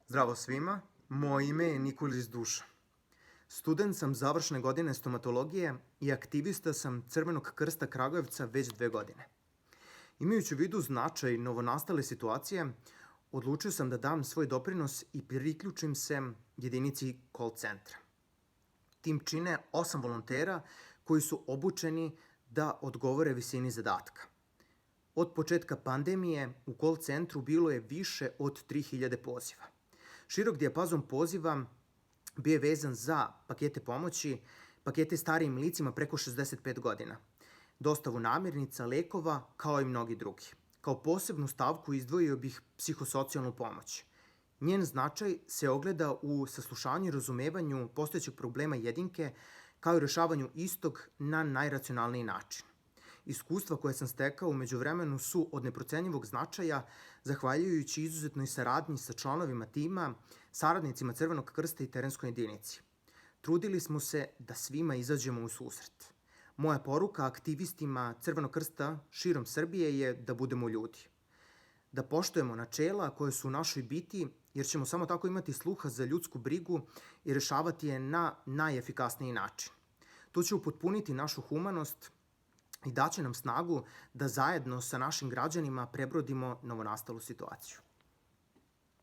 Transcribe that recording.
Zdravo svima, moje ime je Nikolis Duša. Student sam završne godine stomatologije i aktivista sam Crvenog krsta Kragujevca već 2 godine. Imajući u vidu značaj novonastale situacije, odlučio sam da dam svoj doprinos i priključim se jedinici call centra. Tim čine 8 volontera koji su obučeni da odgovore visini zadatka. Od početka pandemije u call centru bilo je više od 3000 poziva. Širok dijapazon poziva bio je vezan za pakete pomoći, pakete starijim licima preko 65 godina, dostavu namirnica, lekova, kao i mnogi drugi. Kao posebnu stavku izdvojio bih psihosocijalnu pomoć. Njen značaj se ogleda u saslušanju i razumevanju postojećeg problema jedinke, kao i rešavanju istog na najracionalniji način. Iskustva koje sam stekao u međuvremenu su od neprocenjivog značaja, zahvaljujući izuzetnoj saradnji sa članovima tima, saradnicima Crvenog krsta i terenskoj jedinici. Trudili smo se da svima izađemo u susret. Moja poruka aktivistima Crvenog krsta širom Srbije je da budemo ljudi. Da poštujemo načela koje su u našoj biti, jer ćemo samo tako imati sluha za ljudsku brigu i rešavati je na najefikasniji način. To će upotpuniti našu humanost i daće nam snagu da zajedno sa našim građanima prebrodimo novonastalu situaciju.